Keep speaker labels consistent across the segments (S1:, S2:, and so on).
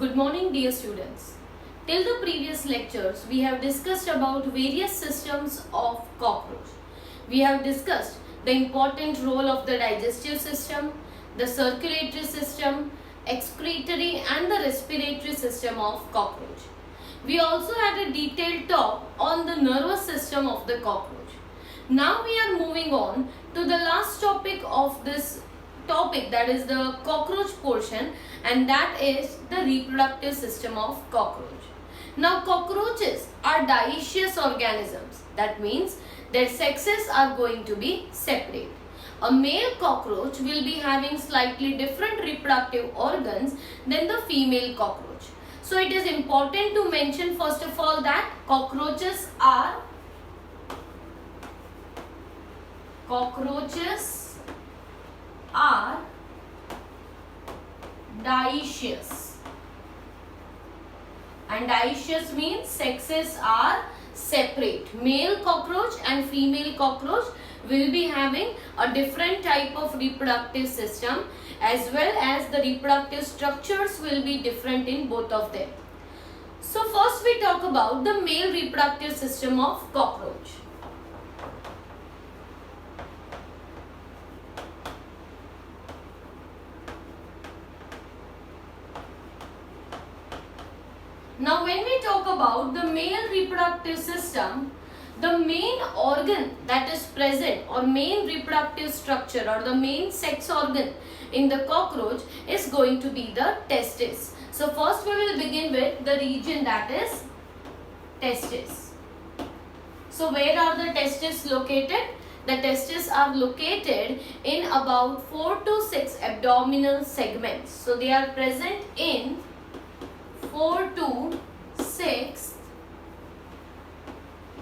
S1: Good morning, dear students. Till the previous lectures, we have discussed about various systems of cockroach. We have discussed the important role of the digestive system, the circulatory system, excretory and the respiratory system of cockroach. We also had a detailed talk on the nervous system of the cockroach. Now we are moving on to the last topic of this topic, that is the cockroach portion, and that is the reproductive system of cockroach. Now cockroaches are dioecious organisms. That means their sexes are going to be separate. A male cockroach will be having slightly different reproductive organs than the female cockroach. So it is important to mention first of all that cockroaches are dioecious, and dioecious means sexes are separate. Male cockroach and female cockroach will be having a different type of reproductive system, as well as the reproductive structures will be different in both of them. So first we talk about the male reproductive system of cockroach. Now when we talk about the male reproductive system, the main organ that is present or main reproductive structure or the main sex organ in the cockroach is going to be the testis. So first we will begin with the region that is testis. So where are the testes located? The testes are located in about 4 to 6 abdominal segments. So they are present in 4 to 6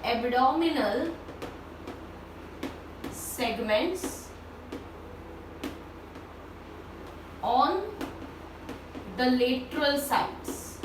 S1: abdominal segments on the lateral sides.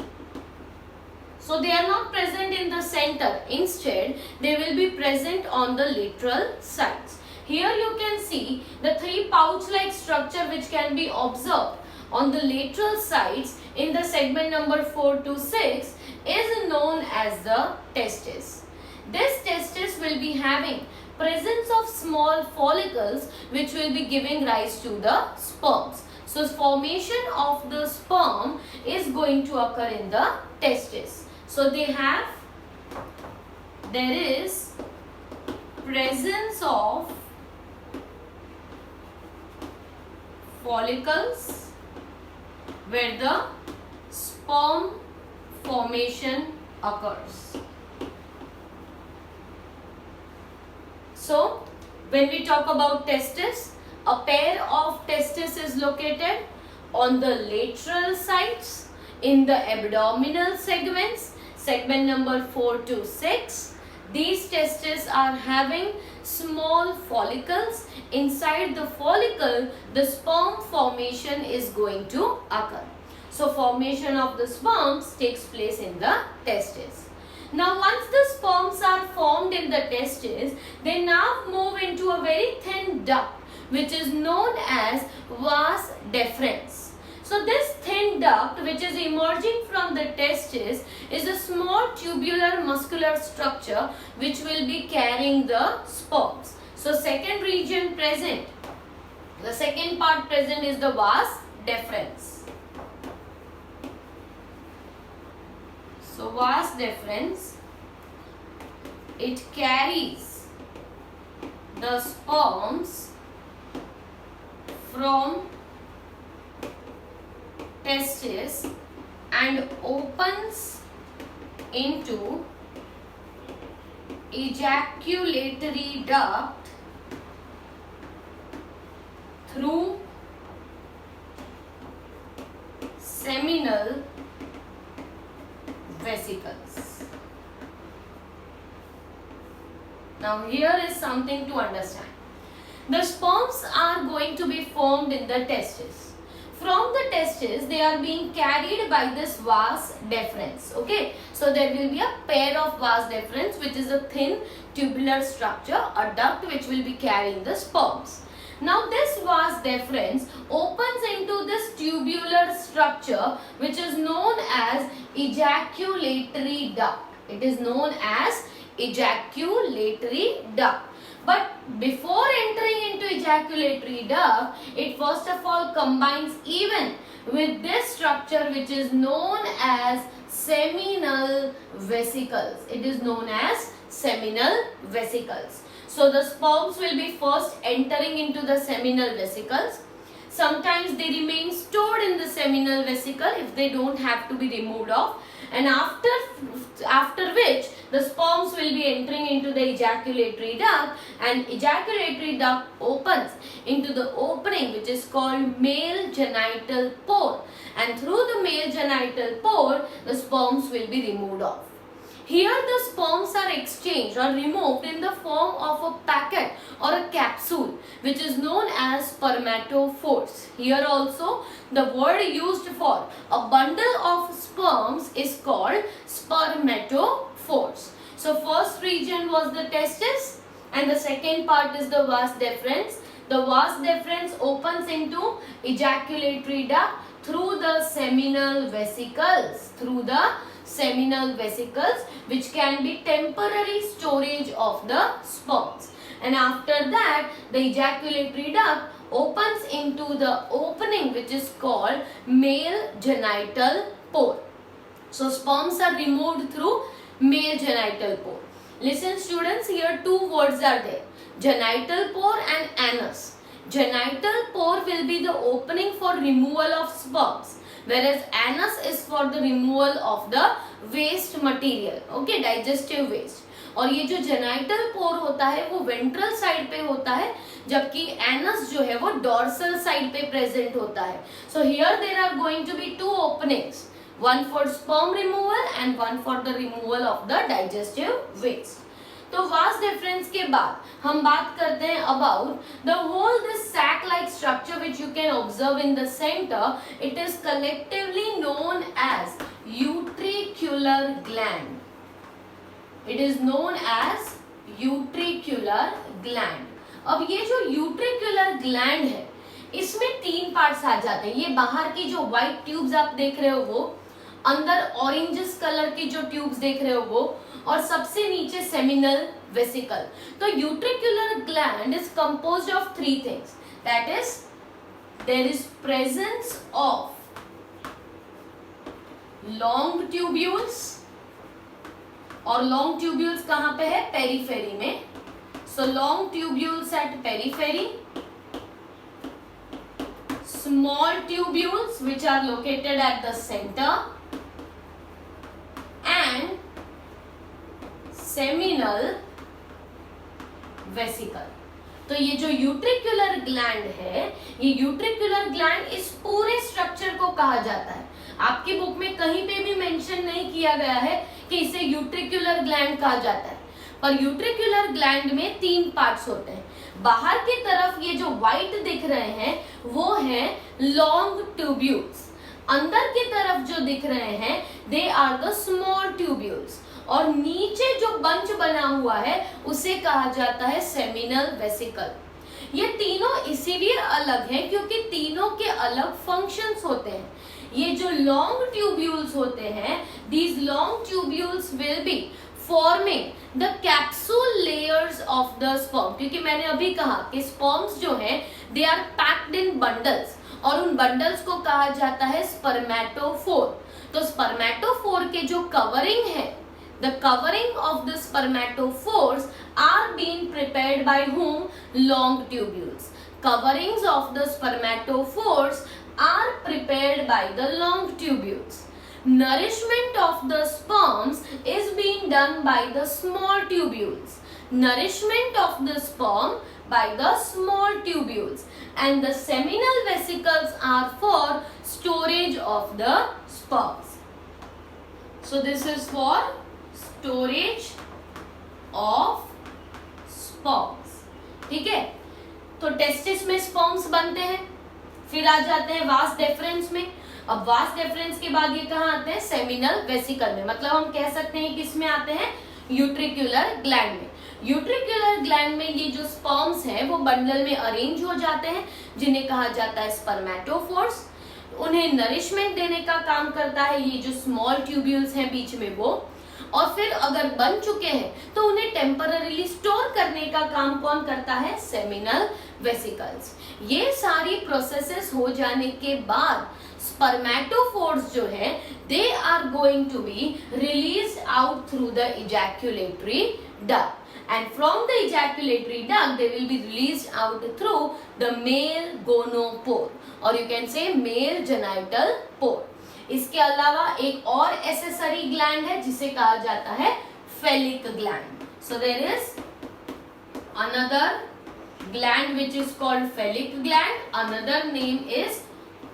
S1: So they are not present in the center. Instead, they will be present on the lateral sides. Here you can see the 3 pouch-like structure which can be observed on the lateral sides in the segment number 4 to 6 is known as the testis. This testis will be having presence of small follicles which will be giving rise to the sperms. So formation of the sperm is going to occur in the testis. So there is presence of follicles where the sperm formation occurs. So when we talk about testis, a pair of testes is located on the lateral sides in the abdominal segments, segment number 4 to 6. These testes are having small follicles. Inside the follicle, the sperm formation is going to occur. So formation of the sperms takes place in the testes. Now once the sperms are formed in the testes, they now move into a very thin duct which is known as vas deferens. So this thin duct which is emerging from the testis is a small tubular muscular structure which will be carrying the sperms. So second region present, the second part present is the vas deferens. So vas deferens, it carries the sperms from testis and opens into ejaculatory duct through seminal vesicles. Now here is something to understand. The sperms are going to be formed in the testis. From the testis, they are being carried by this vas deferens. Okay, so there will be a pair of vas deferens which is a thin tubular structure, a duct which will be carrying the sperms. Now this vas deferens opens into this tubular structure which is known as ejaculatory duct. It is known as ejaculatory duct. But before entering into ejaculatory duct, it first of all combines even with this structure which is known as seminal vesicles. It is known as seminal vesicles. So the sperms will be first entering into the seminal vesicles. Sometimes they remain stored in the seminal vesicle if they don't have to be removed off, and after which the sperms will be entering into the ejaculatory duct, and ejaculatory duct opens into the opening which is called male genital pore, and through the male genital pore the sperms will be removed off. Here the sperms are exchanged or removed in the form of a packet or a capsule which is known as spermatophores. Here also the word used for a bundle of sperms is called spermatophores. So first region was the testis and the second part is the vas deferens. The vas deferens opens into ejaculatory duct through the seminal vesicles, which can be temporary storage of the sperms, and after that the ejaculatory duct opens into the opening which is called male genital pore. So sperms are removed through male genital pore. Listen students, here two words are there, genital pore and anus. Genital pore will be the opening for removal of sperms, whereas anus is for the removal of the waste material, okay, digestive waste. और ये जो genital पोर होता है वो ventral side पे होता है, जबकि एनस जो है वो डॉर्सल साइड पे प्रेजेंट होता है. So here there are going to be two openings, one for sperm removal and one for the removal of the digestive waste. तो वास डिफरेंस के बाद हम बात करते हैं about the whole this sac like structure which you can observe in the centre. It is collectively known as utricular gland. It is known as utricular gland. अब ये जो यूट्रिक्युलर ग्लैंड है इसमें तीन पार्ट्स आ जाते हैं. ये बाहर की जो व्हाइट ट्यूब्स आप देख रहे हो वो, अंदर ऑरेंजिस कलर की जो ट्यूब्स देख रहे हो वो, और सबसे नीचे सेमिनल वेसिकल. तो utricular gland is composed of three things, that is there is presence of long tubules, और लॉन्ग ट्यूब्यूल्स कहां पे है, पेरीफेरी में. So long tubules at periphery, small tubules which are located at the centre, and seminal vesicle. तो ये जो यूट्रिक्युलर gland है, ये यूट्रिक्युलर ग्लैंड इस पूरे स्ट्रक्चर को कहा जाता है. आपकी बुक में कहीं पे भी मेंशन नहीं किया गया है कि इसे यूट्रिक्युलर ग्लैंड कहा जाता है, पर यूट्रिक्युलर ग्लैंड में तीन पार्ट्स होते हैं. बाहर की तरफ ये जो व्हाइट दिख रहे हैं वो है लॉन्ग ट्यूब्यूल्स, अंदर की तरफ जो दिख रहे हैं they are the small tubules, और नीचे जो बंच बना हुआ है उसे कहा जाता है सेमिनल वेसिकल. ये तीनों इसीलिए अलग हैं क्योंकि तीनों के अलग फंक्शंस होते हैं. ये जो लॉन्ग ट्यूब्यूल्स होते हैं, these long tubules will be forming the capsule layers of the sperm. क्योंकि मैंने अभी कहा कि स्पर्म्स जो हैं they are packed in bundles, और उन बंडल्स को कहा जाता है स्पर्मेटोफोर. तो स्पर्मेटोफोर के जो कवरिंग है, the covering of the spermatophores are being prepared by whom? Long tubules. Coverings of the spermatophores are prepared by the long tubules. Nourishment of the sperms is being done by the small tubules. Nourishment of the sperm by the small tubules, and the seminal vesicles are for storage of the sperms. So this is for storage of sperms. ठीक है, तो testis में sperms बनते हैं, फिर आ जाते हैं vas deferens में. अब वास डेफरेंस के बाद ये कहाँ आते हैं, सेमिनल वेसिकल में. मतलब हम कह सकते हैं किस में आते हैं, यूट्रिक्युलर ग्लैंड में. यूट्रिक्युलर ग्लैंड में ये जो स्पर्म्स हैं वो बंडल में अरेंज हो जाते हैं जिन्हें कहा जाता है स्पर्मेटोफोर्स. उन्हें नरिशमेंट देने का काम करता है ये जो स्मॉल ट्यूब्यूल्स हैं बीच में वो, और फिर अगर बन चुके हैं तो उन्हें टेम्पररीली स्टोर करने का काम कौन करता है, सेमिनल वेसिकल्स। ये सारी प्रोसेसेस हो जाने के बाद स्पर्मेटोफोर्स जो है they are going to be release out through the ejaculatory duct, and from the ejaculatory duct they will be released out through the male gonopore or you can say male genital pore. इसके अलावा एक और accessory gland है जिसे कहा जाता है फेलिक gland. So there is another gland which is called phallic gland. Another name is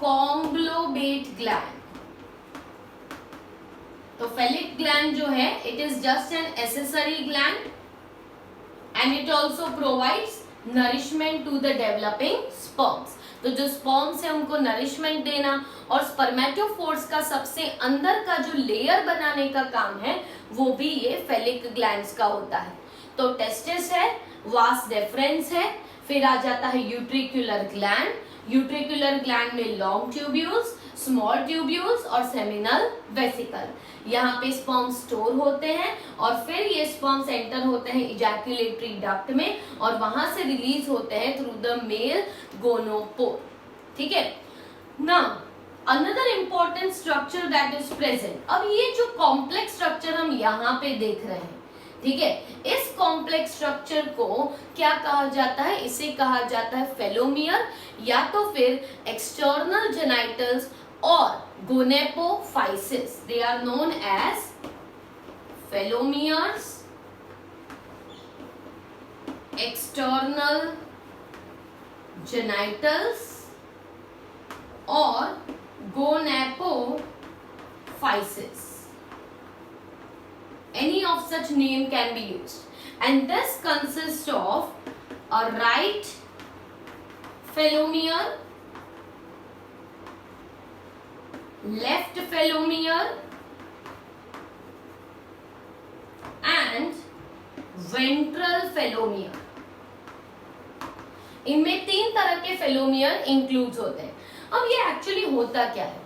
S1: conglobate gland. तो फेलिक ग्लैंड जो है it is just an accessory gland and it also provides nourishment to the developing sperms. तो जो sperms है उनको nourishment देना और spermatophores का सबसे अंदर का जो लेयर बनाने का काम है वो भी ये फेलिक ग्लैंड्स का होता है. तो टेस्टिस है, वास डेफरेंस है, फिर आ जाता है यूट्रिकुलर ग्लैंड. यूट्रिकुलर ग्लैंड में लॉन्ग ट्यूब्यूल्स, स्मॉल ट्यूब्यूल्स और सेमिनल वेसिकल. यहाँ पे स्पर्म स्टोर होते हैं और फिर ये स्पर्म्स एंटर होते हैं इजैक्यूलेटरी डक्ट में और वहां से रिलीज होते हैं थ्रू द मेल गोनोपोर. ठीक है. Now another important structure that is present. अब ये जो कॉम्प्लेक्स स्ट्रक्चर हम यहाँ पे देख रहे हैं, ठीक है, इस कॉम्प्लेक्स स्ट्रक्चर को क्या कहा जाता है, इसे कहा जाता है फेलोमियर या तो फिर एक्सटर्नल जेनाइटल्स और gonapophysis. They are known as phelomeres, external genitals or gonapophysis. Any of such name can be used, and this consists of a right phelomere, left phelomere and ventral phelomere. इनमें 3 तरह के फेलोमियर include होते हैं. अब ये actually होता क्या है,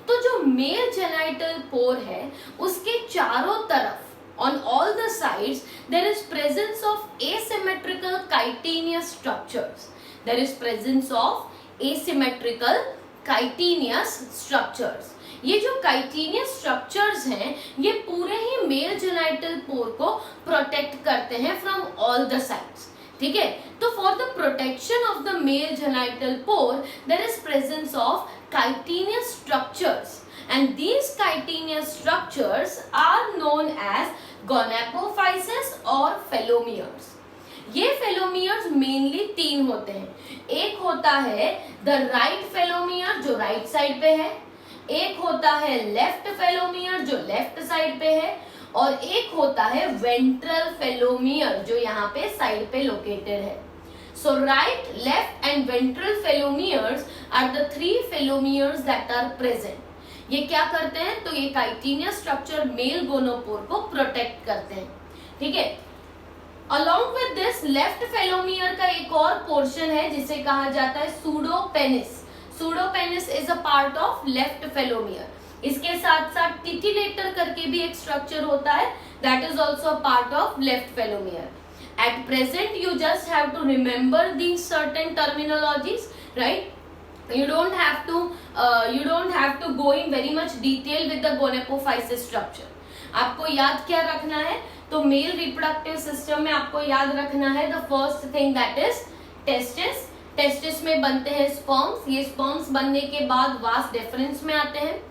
S1: तो जो मेल जेनाइटल पोर है उसके चारों तरफ on all the sides there is presence of asymmetrical chitinous structures. There is presence of asymmetrical chitinous structures. ये जो chitinous structures हैं ये पूरे ही male genital pore को protect करते हैं from all the sides. ठीक है. तो for the protection of the male genital pore there is presence of chitinous structures and these chitinous structures are known as gonapophysis or phelomeres. ये फेलोमियर्स mainly 3 होते हैं. एक होता है द राइट फेलोमियर जो राइट साइड पे है, एक होता है लेफ्ट फेलोमियर जो लेफ्ट साइड पे है और एक होता है वेंट्रल फेलोमियर जो यहाँ पे साइड पे लोकेटेड है. So right, left and ventral phelomeres are the 3 phelomeres that are present. ये क्या करते हैं, तो ये काइटिनियस स्ट्रक्चर मेल गोनोपोर को प्रोटेक्ट करते हैं. ठीक है. Along with this, left phallomere का एक और पोर्शन है जिसे कहा जाता है pseudopenis. Pseudopenis is a part of left phallomere. इसके साथ साथ टिटिलेटर करके भी एक स्ट्रक्चर होता है that is also a part of left phallomere. At present, you just have to remember these certain terminologies, right? You don't have to go in very much detail with the gonapophysis structure. आपको याद क्या रखना है, तो mail reproductive system में आपको याद रखना है the first thing that is testis. Testis में बनते हैं स्पर्म्स. ये स्पर्म्स बनने के बाद वास डेफरेंस में आते हैं.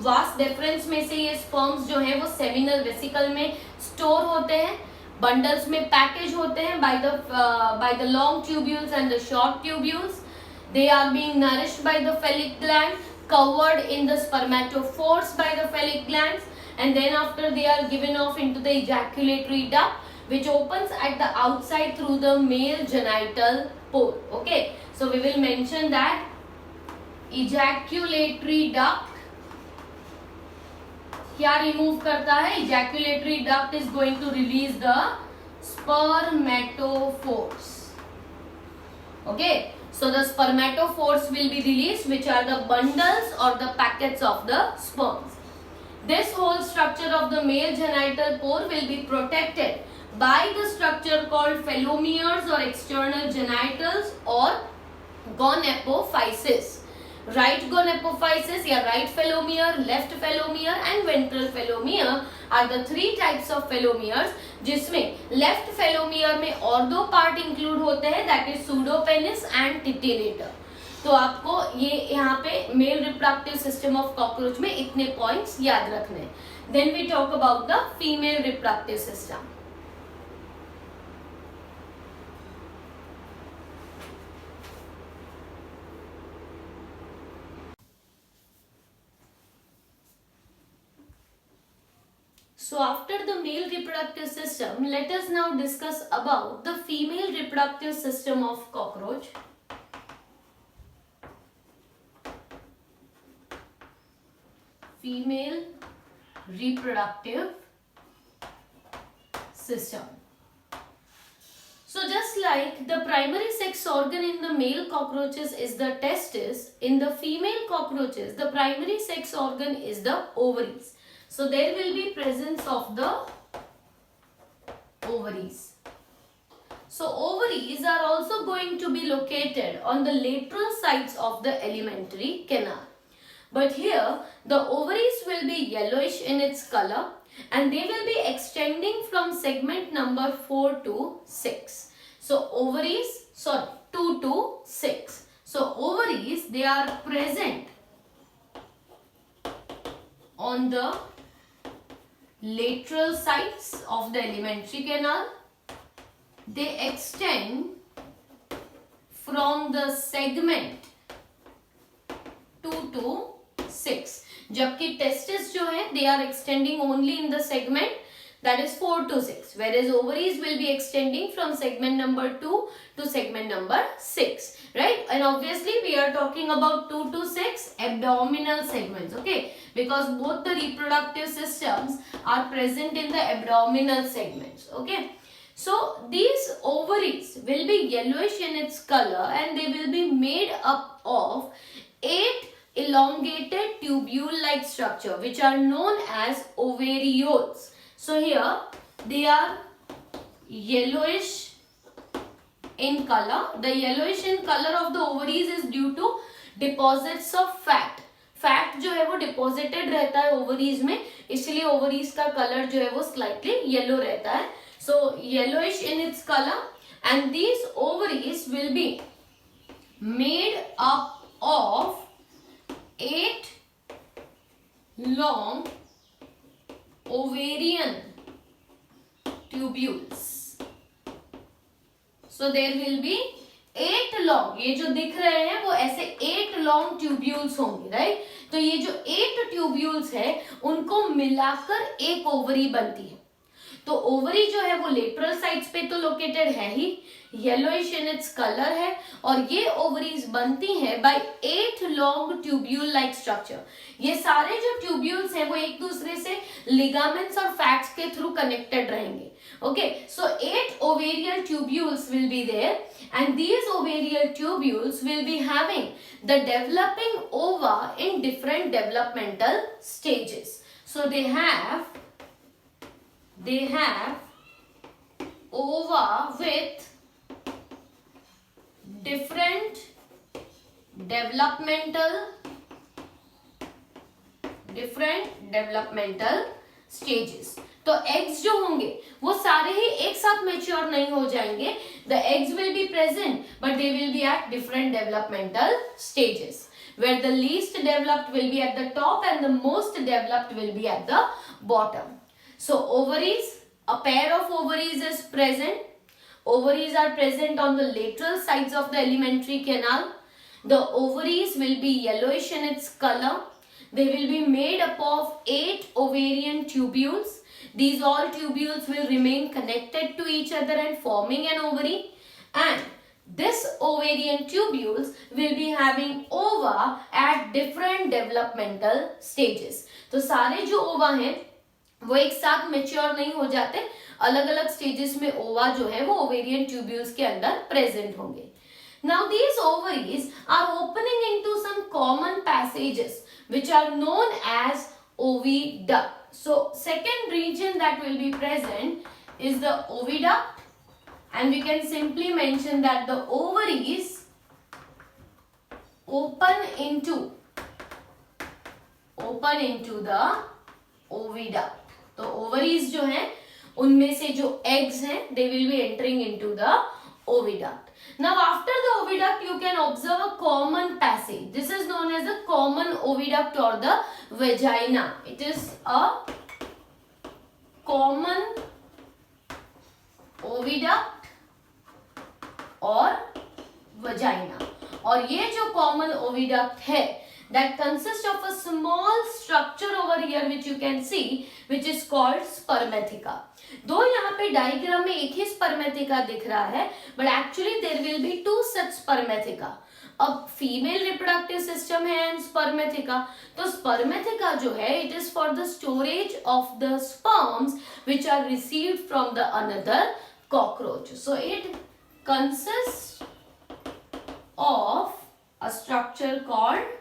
S1: वास डेफरेंस में से ये स्पर्म्स जो है वो सेमिनल वेसिकल में स्टोर होते हैं, बंडल्स में पैकेज होते हैं by the long tubules and the short tubules. They are being nourished by the phallic gland, covered in the spermatophores by the phallic glands, and then after they are given off into the ejaculatory duct which opens at the outside through the male genital pore. Okay, so we will mention that ejaculatory duct क्या remove करता है, ejaculatory duct is going to release the spermatophores. Okay, So the spermatophores will be released, which are the bundles or the packets of the sperms. This whole structure of the male genital pore will be protected by the structure called phelomeres or external genitals or gonapophysis. Right gonapophysis या right phelomere, left phelomere and ventral phelomere are the three types of phelomeres, जिसमें left phelomere में और दो part include होते हैं, that is pseudopenis and titulator. तो आपको ये यहाँ पे male reproductive system of cockroach में इतने पॉइंट्स याद रखने हैं. Then we talk about the female reproductive system. So after the male reproductive system, let us now discuss about the female reproductive system of cockroach. Female reproductive system. So just like the primary sex organ in the male cockroaches is the testis, in the female cockroaches the primary sex organ is the ovaries. So there will be presence of the ovaries. So ovaries are also going to be located on the lateral sides of the alimentary canal. But here the ovaries will be yellowish in its color and they will be extending from segment number 4 to 6. So ovaries, 2 to 6. So ovaries, they are present on the lateral sides of the alimentary canal. They extend from the segment 2 to 6. जबकि testis जो है, they are extending only in the segment that is 4 to 6, whereas ovaries will be extending from segment number 2 to segment number 6, right? And obviously we are talking about 2 to 6 abdominal segments, okay? Because both the reproductive systems are present in the abdominal segments, okay? So these ovaries will be yellowish in its color and they will be made up of 8 elongated tubule-like structure which are known as ovarioles. So here they are yellowish in color. The yellowish in color of the ovaries is due to deposits of fat. Fat जो है वो deposited रहता है ovaries में, इसलिए ovaries का colour जो है वो स्लाइटली येलो रहता है. So yellowish in its colour and these ovaries will be made up of 8 long ovarian tubules. So there will be 8 long, ये जो दिख रहे हैं वो ऐसे 8 long tubules होंगे, राइट? तो ये जो 8 tubules है उनको मिलाकर एक ओवरी बनती है. तो ओवरी जो है वो लेटरल साइड्स पे तो लोकेटेड है ही, येलोइश इन इट्स कलर है और ये ओवरीज बनती हैं by 8 long tubule like structure. ये सारे जो ट्यूब्यूल्स हैं वो एक दूसरे से लिगामेंट्स और फैट्स के थ्रू कनेक्टेड रहेंगे. Okay, so 8 ovarial tubules will be there and these ovarial tubules will be having the developing ova in different developmental stages. So they have ova with different developmental stages. तो eggs जो होंगे वो सारे ही एक साथ mature नहीं हो जाएंगे. The eggs will be present but they will be at different developmental stages, where the least developed will be at the top and the most developed will be at the bottom. So ovaries, a pair of ovaries is present. Ovaries are present on the lateral sides of the alimentary canal. The ovaries will be yellowish in its color. They will be made up of 8 ovarian tubules. These all tubules will remain connected to each other and forming an ovary. And this ovarian tubules will be having ova at different developmental stages. तो सारे जो ओवा हैं वो एक साथ mature नहीं हो जाते, अलग अलग स्टेजेस में ओवा जो है वो ओवेरियन ट्यूब्यूल्स के अंदर प्रेजेंट होंगे. Now these ovaries are opening into some common passages which are known as oviduct. So second region that will be present is the oviduct, and we can simply mention that the ovaries open into the oviduct. तो ovaries जो हैं उनमें से जो eggs हैं they will be entering into the oviduct. Now after the oviduct you can observe a common passage. This is known as the common oviduct or the vagina. It is a common oviduct or vagina. और ये जो common oviduct है that consists of a small structure over here which you can see which is called spermatheca. दो यहाँ पे diagram में एक ही spermatheca दिख रहा है, but actually there will be two such spermatheca. अब फीमेल रिप्रोडक्टिव सिस्टम है एंड स्पर्मेथिका. तो स्पर्मेथिका जो है it is for the storage of the sperms which are received from the another cockroach. So it consist of a structure called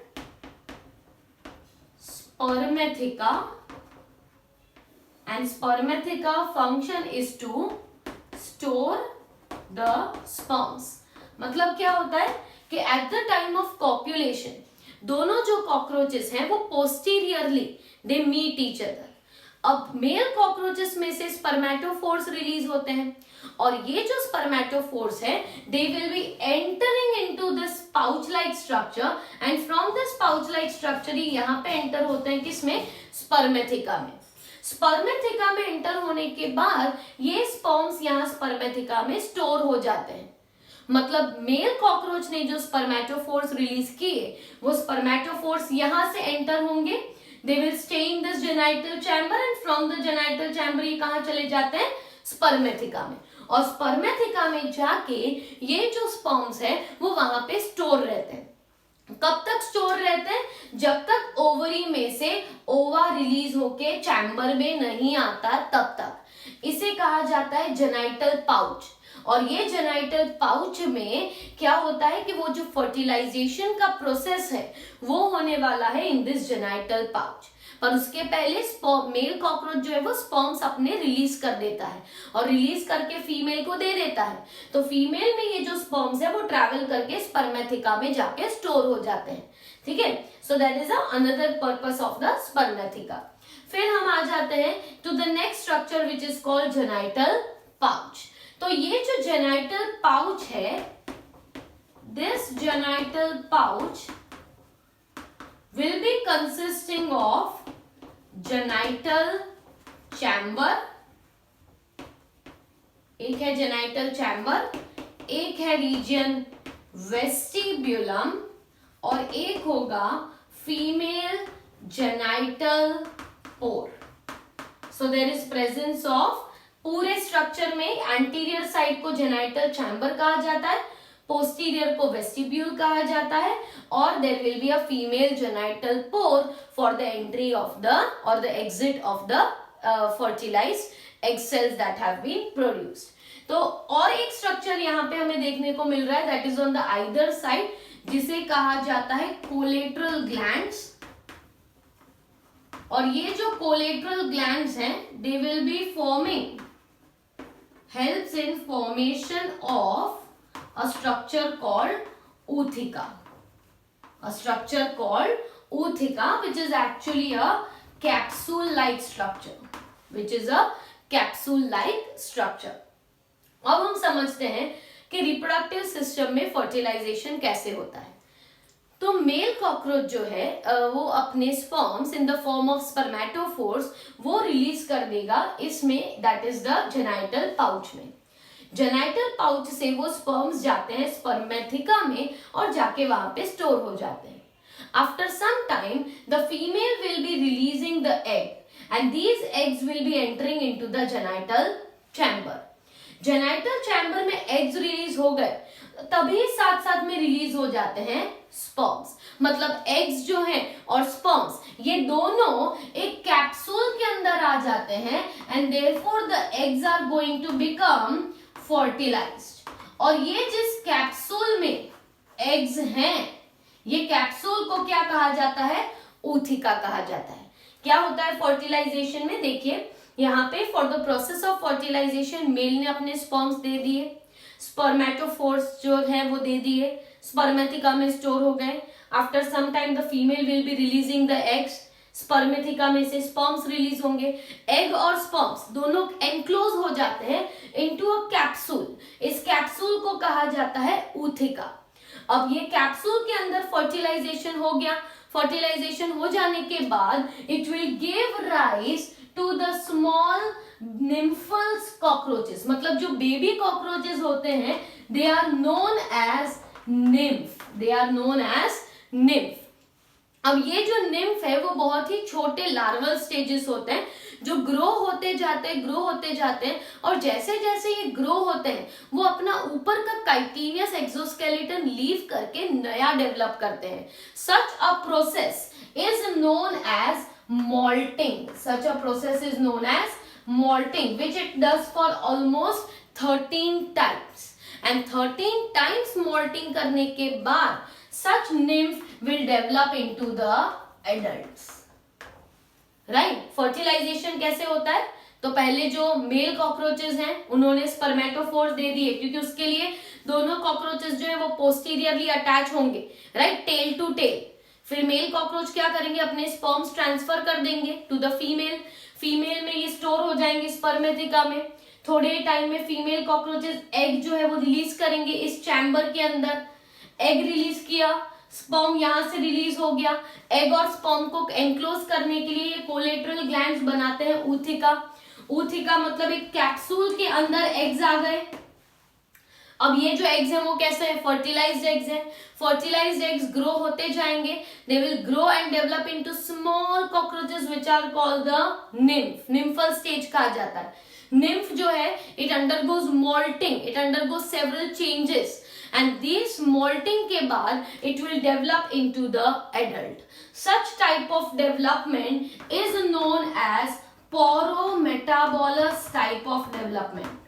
S1: spermatheca, and spermatheca function is to store the sperms. मतलब क्या होता है कि at the time of copulation दोनों जो cockroaches हैं वो posteriorly they meet each other. अब मेल कॉकरोचेस में से स्पर्मेटोफोर्स रिलीज होते हैं और ये जो स्पर्मेटोफोर्स है they will be entering into this pouch like structure and from this pouch like structure ही यहाँ पे एंटर होते हैं किसमें, स्पर्मेथिका में. स्पर्मेथिका में एंटर होने के बाद ये स्पर्म्स यहाँ स्पर्मेथिका में स्टोर हो जाते हैं. मतलब मेल कॉकरोच ने जो स्पर्मेटोफोर्स रिलीज किए वो स्पर्मेटोफोर्स यहाँ से एंटर होंगे. They will stay in this genital chamber and from the genital chamber ये कहाँ चले जाते हैं, स्पर्मेथिका में. और स्पर्मेथिका में जाके ये जो स्पर्म्स है वो वहां पे स्टोर रहते हैं. कब तक स्टोर रहते हैं, जब तक ओवरी में से ओवा रिलीज होके चैम्बर में नहीं आता तब तक. इसे कहा जाता है जेनाइटल पाउच. और ये जेनाइटल पाउच में क्या होता है कि वो जो फर्टिलाइजेशन का प्रोसेस है वो होने वाला है इन दिस जेनाइटल पाउच. पर उसके पहले मेल कॉकरोच जो है वो स्पर्म्स अपने रिलीज कर देता है और रिलीज करके फीमेल को दे देता है. तो फीमेल में ये जो स्पर्म्स है वो ट्रैवल करके स्पर्मेथिका में जाके स्टोर हो जाते हैं. ठीक है. So that is another purpose of the spermatheca. फिर हम आ जाते हैं to the next structure which is called genital pouch. तो ये जो जेनाइटल पाउच है, this genital pouch will be consisting of genital chamber, एक है genital chamber, एक है region vestibulum और एक होगा female genital pore. So there is presence of पूरे स्ट्रक्चर में एंटीरियर साइड को जेनाइटल चैम्बर कहा जाता है, पोस्टीरियर को वेस्टिब्यूल कहा जाता है और there will be a female genital pore for the entry of the और the exit of the fertilised egg cells that have been produced. तो और एक स्ट्रक्चर यहाँ पे हमें देखने को मिल रहा है that is on the either side जिसे कहा जाता है कोलेट्रल ग्लैंड्स. और ये जो कोलेट्रल ग्लैंड्स हैं दे will be forming helps in formation of a structure called ootheca. A structure called ootheca which is actually a capsule-like structure. Which is a capsule-like structure. अब हम समझते हैं कि रिप्रोडक्टिव सिस्टम में फर्टिलाइजेशन कैसे होता है. तो मेल कॉकरोच जो है वो अपने sperms in the form of spermatophores वो रिलीज कर देगा इसमें that is the genital pouch में. जेनाइटल पाउच से वो स्पर्म्स जाते हैं स्पर्मेथिका में और जाके वहां पे स्टोर हो जाते हैं. After some time the female will be releasing the egg and these eggs will be entering into the genital chamber. Genital chamber में एग्स रिलीज हो गए तभी साथ साथ में रिलीज हो जाते हैं स्पर्म्स. मतलब एग्स जो हैं और स्पर्म्स ये दोनों एक कैप्सूल के अंदर आ जाते हैं and therefore the eggs are going to become fertilised. और ये जिस कैप्सूल में एग्स हैं, ये कैप्सूल को क्या कहा जाता है, ऊथिका कहा जाता है। क्या होता है फर्टिलाइजेशन में, देखिए यहाँ पे for the process of fertilisation male ने अपने स्पर्म्स दे दिए, स्पर्मेटोफोर्स जो है वो दे दिए, स्पर्मेथिका में स्टोर हो गए। After some time the female will be releasing the eggs, spermatheca में से स्पर्म्स रिलीज होंगे, एग और स्पर्म्स दोनों एनक्लोज हो जाते हैं इनटू अ कैप्सूल। इस कैप्सूल को कहा जाता है ऊथिका। अब ये कैप्सूल के अंदर फर्टिलाइजेशन हो गया, फर्टिलाइजेशन हो जाने के बाद it will give rise to the small nymphal cockroaches, मतलब जो बेबी कॉकरोचेस होते हैं they are known as nymph, they are known as nymph. अब ये जो निम्फ है वो बहुत ही छोटे लार्वल स्टेजेस होते हैं जो ग्रो होते जाते हैं और जैसे जैसे ये ग्रो होते हैं वो अपना ऊपर का काइटिनियस एक्सोस्केलेटन लीव करके नया डेवलप करते हैं। Such a process is known as molting, such a process is known as molting, which it does for almost 13 times, and 13 times molting करने के बाद such nymph will develop into the adults, right? fertilization कैसे होता है, तो पहले जो mail cockroaches हैं उन्होंने स्पर्मेटोफोर्स दे दिए, क्योंकि उसके लिए दोनों कॉकरोचेस जो है वो पोस्टीरियरली अटैच होंगे, राइट, टेल टू टेल। फिर मेल कॉकरोच क्या करेंगे, अपने स्पर्म्स ट्रांसफर कर देंगे टू द फीमेल, फीमेल में ये स्टोर हो जाएंगे स्पर्मेथिका में। थोड़े टाइम में फीमेल कॉकरोचेस एग जो है वो रिलीज करेंगे इस चैम्बर के अंदर, एग रिलीज किया, स्पर्म यहां से रिलीज हो गया। एग और स्पर्म को एनक्लोज करने के लिए ये कोलेटरल ग्लैंड्स बनाते हैं ऊथिका। ऊथिका मतलब एक कैप्सूल के अंदर एग्स आ गए। अब ये जो एग्स हैं वो कैसे हैं, फर्टिलाइज्ड एग्स हैं। फर्टिलाइज्ड एग्स ग्रो होते जाएंगे, they will grow and develop into small cockroaches which are called the nymph, nymphal stage कहा जाता है। निम्फ जो है it undergoes moulting, it undergoes several changes and this molting के बाद it will develop into the adult. Such type of development is known as porometabolous type of development.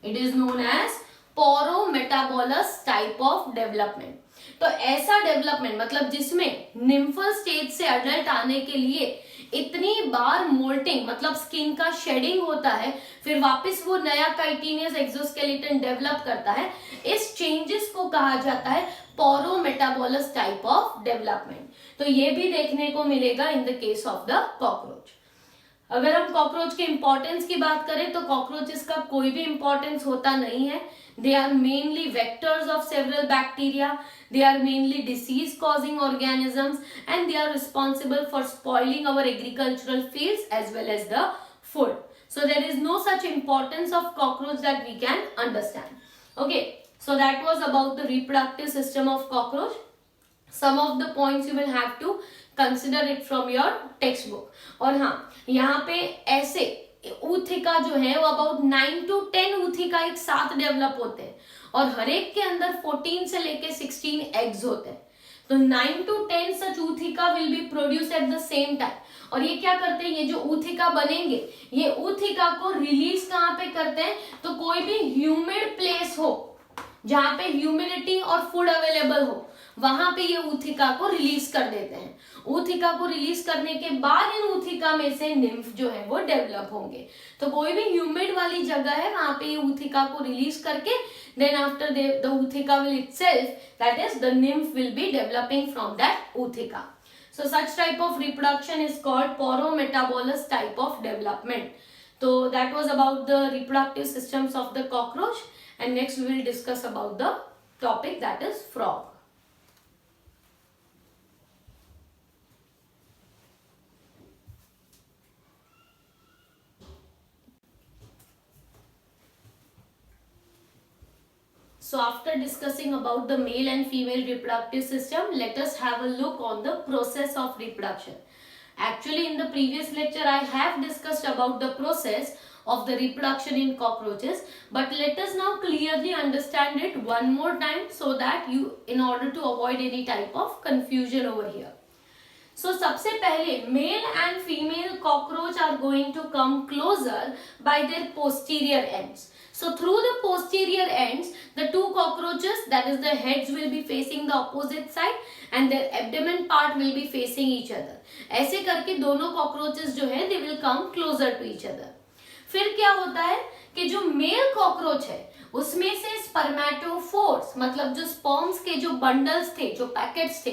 S1: It is known as porometabolous type of development. तो ऐसा development मतलब जिसमें nymphal stage से adult आने के लिए इतनी बार मोल्टिंग मतलब स्किन का शेडिंग होता है, फिर वापस वो नया काइटिनियस एक्सोस्केलेटन डेवलप करता है, इस चेंजेस को कहा जाता है पोरोमेटाबोलस टाइप ऑफ डेवलपमेंट। तो ये भी देखने को मिलेगा in the case of the cockroach. अगर हम कॉकरोच के इंपॉर्टेंस की बात करें तो कॉकरोचेस का कोई भी इंपॉर्टेंस होता नहीं है। They are mainly vectors of several bacteria, they are mainly disease causing organisms and they are responsible for spoiling our agricultural fields as well as the food. So there is no such importance of cockroach that we can understand. Okay, so that was about the reproductive system of cockroach. Some of the points you will have to consider it from your textbook. और हाँ, यहाँ पे ऐसे ऊथिका जो है वो about 9 to 10 ऊथिका एक साथ डेवलप होते हैं और हर एक के अंदर 14 से लेके 16 एग्स होते हैं। तो 9 to 10 such ऊथिका will be produce at the same time. और ये क्या करते हैं, ये जो ऊथिका बनेंगे ये ऊथिका को रिलीज कहाँ पे करते हैं, तो कोई भी ह्यूमिड प्लेस हो जहां पे ह्यूमिडिटी और फूड अवेलेबल हो वहां पे ये ऊथिका को रिलीज कर देते हैं। ऊथिका को रिलीज करने के बाद इन ऊथिका में से निम्फ जो है वो डेवलप होंगे। तो कोई भी ह्यूमिड वाली जगह है वहां पे ये ऊथिका को रिलीज करके then after the ऊथिका will itself, that is the nymph will be developing from that ऊथिका. So such type of reproduction is called porometabolous type of development. So that was about the reproductive systems of the cockroach, and next we will discuss about the topic that is frog. So after discussing about the male and female reproductive system, let us have a look on the process of reproduction. Actually in the previous lecture I have discussed about the process of the reproduction in cockroaches, but let us now clearly understand it one more time so that you, in order to avoid any type of confusion over here. So सबसे पहले male and female cockroach are going to come closer by their posterior ends. So through the posterior ends, the two cockroaches, that is the heads will be facing the opposite side and their abdomen part will be facing each other. ऐसे करके दोनों cockroaches जो है they will come closer to each other. फिर क्या होता है कि जो मेल कॉकरोच है उसमें से स्पर्मेटोफोर्स मतलब जो स्पर्म्स के जो बंडल्स थे, जो पैकेट्स थे,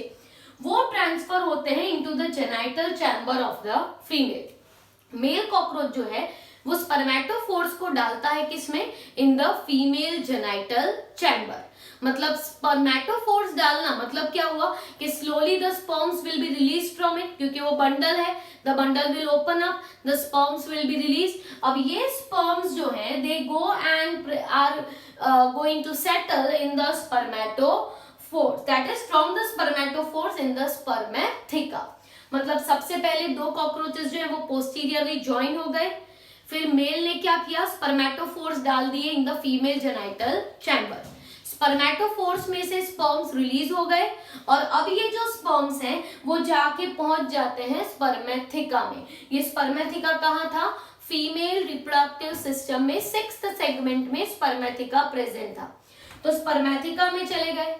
S1: वो ट्रांसफर होते हैं into the genital chamber of the female. Male cockroach जो है वो स्पर्मेटोफोर्स को डालता है किसमें? In the female genital chamber. मतलब स्पर्मेटोफोर्स डालना मतलब क्या हुआ कि slowly the sperms will be release from it, क्योंकि वो बंडल है, the bundle will open up, the sperms will be release. अब ये स्पर्म्स जो है they go and are going to settle in the spermatophores, that is from the spermatophores in the spermatheca. मतलब सबसे पहले दो कॉकरोचेस जो है वो पोस्टीरियरली ज्वाइन हो गए, फिर मेल ने क्या किया? स्पर्मेटोफोर्स डाल दिए इन the female genital chamber. Spermatophores में से स्पर्म्स रिलीज हो गए और अब ये जो स्पर्म्स हैं वो जाके पहुंच जाते हैं स्पर्मेथिका में। ये स्पर्मेथिका कहाँ था? फीमेल रिप्रोडक्टिव सिस्टम में 6th सेगमेंट में स्पर्मेथिका प्रेजेंट था, तो स्पर्मेथिका में चले गए।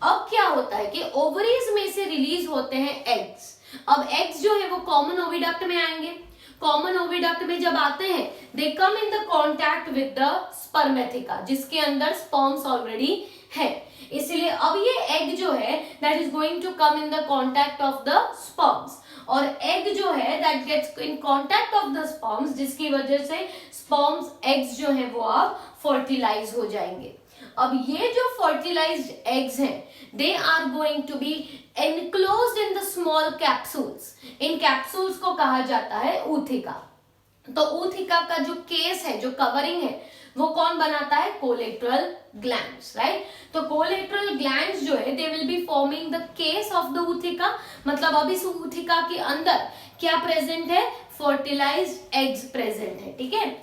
S1: अब क्या होता है कि ओवरीज में से रिलीज होते हैं एग्स। अब एग्स जो है वो कॉमन ओविडक्ट में आएंगे। कॉमन ओविडक्ट में जब आते हैं they come in the contact with the spermatheca, जिसके अंदर स्पर्म्स ऑलरेडी है। इसलिए अब ये एग जो है that is going to come in the contact of the sperms, और एग जो है that gets in contact of the sperms, जिसकी वजह से स्पर्म्स एग्स जो है वो अब फर्टिलाइज हो जाएंगे। अब ये जो फर्टिलाइज्ड एग्स हैं they are going to be enclosed in the small capsules. इन कैप्सूल्स को कहा जाता है ऊथिका। तो ऊथिका का जो केस है, जो कवरिंग है, वो कौन बनाता है? Collateral glands, right. तो कोलेट्रल ग्लैंड्स जो है they will be forming the case of the ऊथिका। मतलब अब इस ऊथिका के अंदर क्या प्रेजेंट है? फर्टिलाइज्ड एग्स प्रेजेंट है, ठीक है।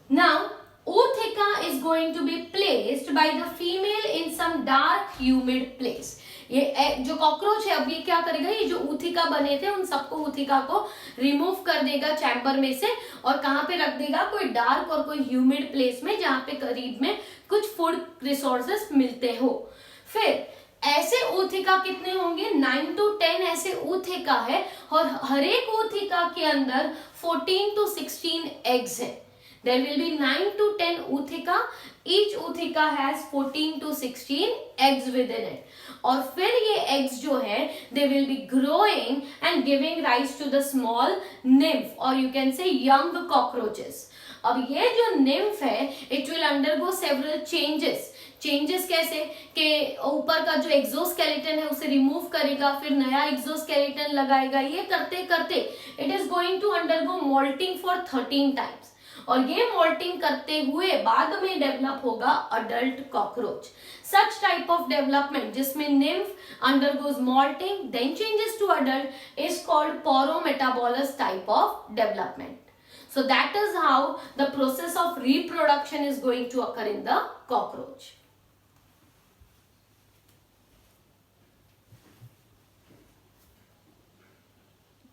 S1: Now ootheca is going to be placed by the female in some dark humid place. ये जो कॉकरोच है अब ये क्या करेगा? ये जो ऊथिका बने थे उन सबको, ऊथिका को रिमूव कर देगा चैम्बर में से और कहाँ पे रख देगा? कोई डार्क और कोई ह्यूमिड प्लेस में, जहाँ पे करीब में कुछ फूड रिसोर्सेस मिलते हो। फिर ऐसे ऊथिका कितने होंगे? 9 to 10 ऐसे ऊथिका है और हर एक ऊथिका के अंदर 14 to 16 एग्स हैं। There will be 9 to 10 ootheca. Each ootheca has 14 to 16 eggs within it. और फिर ये eggs जो है they will be growing and giving rise to the small nymph or you can say young cockroaches. अब ये जो nymph है it will undergo several changes. Changes कैसे? कि ऊपर का जो एक्सोस्केलेटन है उसे रिमूव करेगा, फिर नया एक्सोस्केलेटन लगाएगा। ये करते करते it is going to undergo moulting for 13 times और ये मोल्टिंग करते हुए बाद में डेवलप होगा adult cockroach. Such type of development जिसमें nymph undergoes molting then changes to adult is called porometabolous type of development. So that is how the process of reproduction is going to occur in the cockroach.